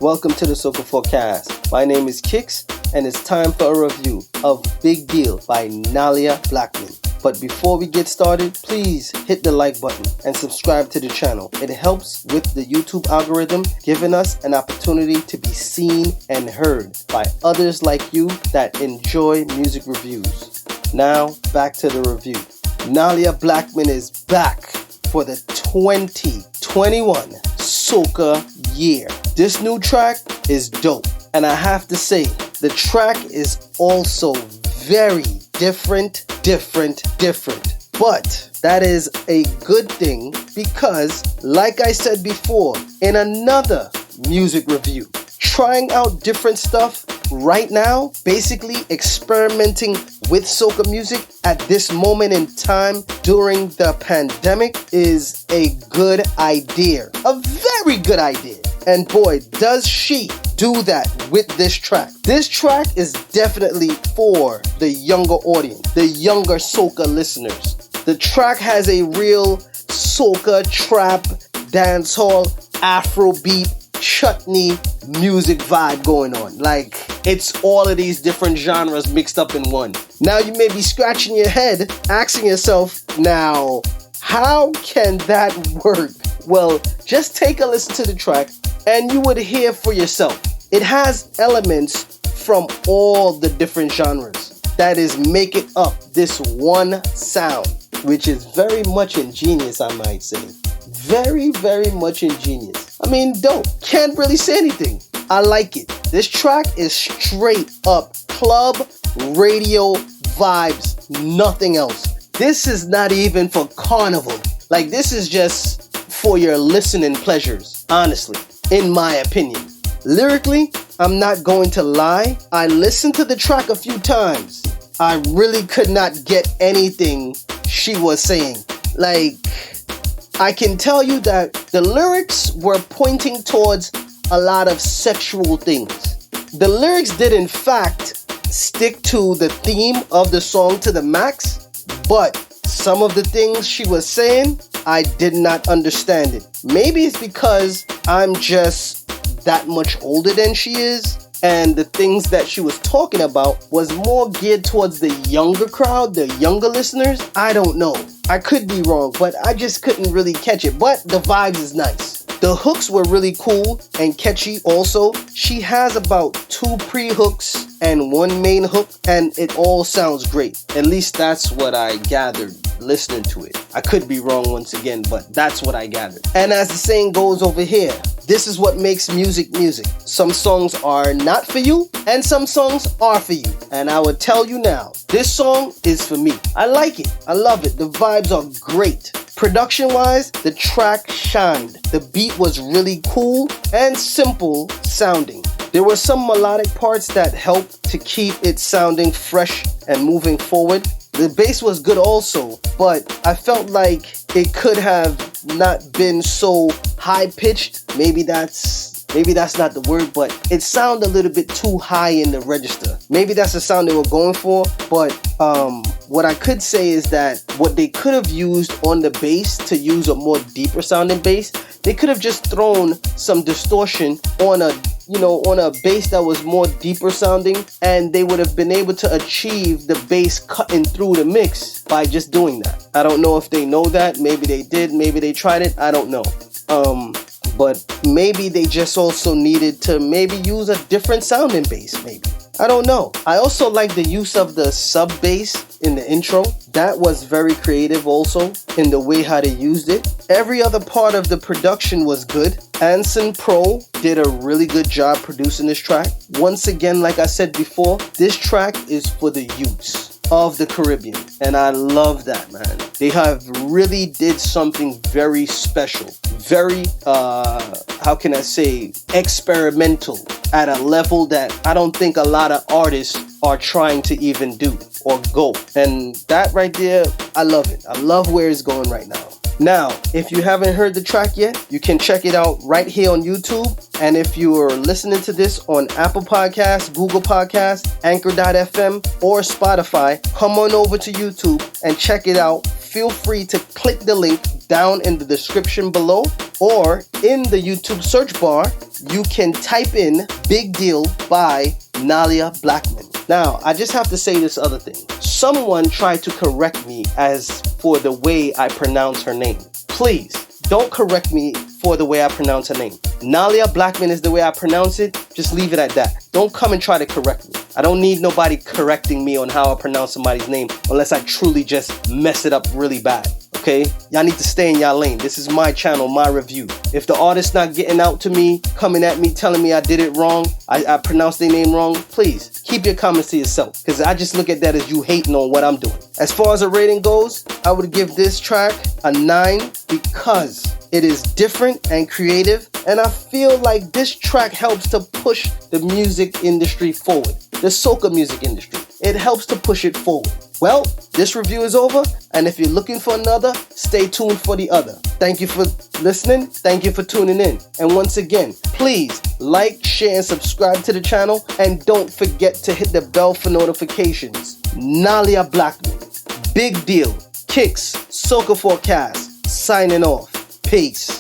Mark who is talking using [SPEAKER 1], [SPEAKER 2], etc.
[SPEAKER 1] Welcome to the SocaForecast. My name is Kix, and it's time for a review of Big Deal by Nailah Blackman. But before we get started, please hit the like button and subscribe to the channel. It helps with the YouTube algorithm, giving us an opportunity to be seen and heard by others like you that enjoy music reviews. Now, back to the review. Nailah Blackman is back for the 2021 Soca year. This new track is dope, and I have to say, the track is also very different. But that is a good thing because, like I said before, in another music review, trying out different stuff right now, basically experimenting with soca music at this moment in time during the pandemic is a good idea. A very good idea. And boy, does she do that with this track. This track is definitely for the younger audience, the younger soca listeners. The track has a real soca, trap, dancehall, Afrobeat, chutney music vibe going on. Like, it's all of these different genres mixed up in one. Now you may be scratching your head, asking yourself, now, how can that work? Well, just take a listen to the track and you would hear for yourself. It has elements from all the different genres that is making up this one sound, which is very much ingenious, I might say. Very, very much ingenious. I mean, dope. Can't really say anything. I like it. This track is straight up club radio vibes, nothing else. This is not even for carnival. Like, this is just for your listening pleasures, honestly, in my opinion. Lyrically, I'm not going to lie. I listened to the track a few times. I really could not get anything she was saying. Like, I can tell you that the lyrics were pointing towards a lot of sexual things. The lyrics did in fact stick to the theme of the song to the max, but some of the things she was saying, I did not understand it. Maybe it's because I'm just that much older than she is, and the things that she was talking about was more geared towards the younger crowd, the younger listeners. I don't know. I could be wrong, but I just couldn't really catch it. But the vibes is nice. The hooks were really cool and catchy also. She has about 2 pre-hooks and 1 main hook, and it all sounds great. At least that's what I gathered listening to it. I could be wrong once again, but that's what I gathered. And as the saying goes over here, this is what makes music music. Some songs are not for you, and some songs are for you. And I would tell you now, this song is for me. I like it. I love it. The vibes are great. Production-wise, the track shined. The beat was really cool and simple sounding. There were some melodic parts that helped to keep it sounding fresh and moving forward. The bass was good also, but I felt like it could have not been so high-pitched. Maybe that's not the word, but it sounded a little bit too high in the register. Maybe that's the sound they were going for, but what I could say is that what they could have used on the bass to use a more deeper sounding bass, they could have just thrown some distortion on a bass that was more deeper sounding, and they would have been able to achieve the bass cutting through the mix by just doing that. I don't know if they know that. Maybe they did. Maybe they tried it. I don't know. But maybe they just also needed to maybe use a different sounding bass, maybe. I don't know. I also like the use of the sub bass in the intro. That was very creative also in the way how they used it. Every other part of the production was good. Anson Pro did a really good job producing this track. Once again, like I said before, this track is for the youths of the Caribbean, and I love that, man. They have really did something very special, very how can I say, experimental at a level that I don't think a lot of artists are trying to even do or go. And that right there, I love it. I love where it's going right now. Now, if you haven't heard the track yet, you can check it out right here on YouTube. And if you are listening to this on Apple Podcasts, Google Podcasts, Anchor.fm, or Spotify, come on over to YouTube and check it out. Feel free to click the link down in the description below, or in the YouTube search bar, you can type in Big Deal by Nailah Blackman. Now, I just have to say this other thing. Someone tried to correct me as for the way I pronounce her name. Please, don't correct me for the way I pronounce her name. Nailah Blackman is the way I pronounce it. Just leave it at that. Don't come and try to correct me. I don't need nobody correcting me on how I pronounce somebody's name unless I truly just mess it up really bad. Okay? Y'all need to stay in y'all lane. This is my channel, my review. If the artist's not getting out to me, coming at me, telling me I did it wrong, I pronounced their name wrong, please keep your comments to yourself, because I just look at that as you hating on what I'm doing. As far as a rating goes, I would give this track a 9 because it is different and creative, and I feel like this track helps to push the music industry forward, the soca music industry. It helps to push it forward. Well, this review is over, and if you're looking for another, stay tuned for the other. Thank you for listening. Thank you for tuning in. And once again, please like, share, and subscribe to the channel, and don't forget to hit the bell for notifications. Nailah Blackman, Big Deal, Kicks, Soca Forecast, signing off. Peace.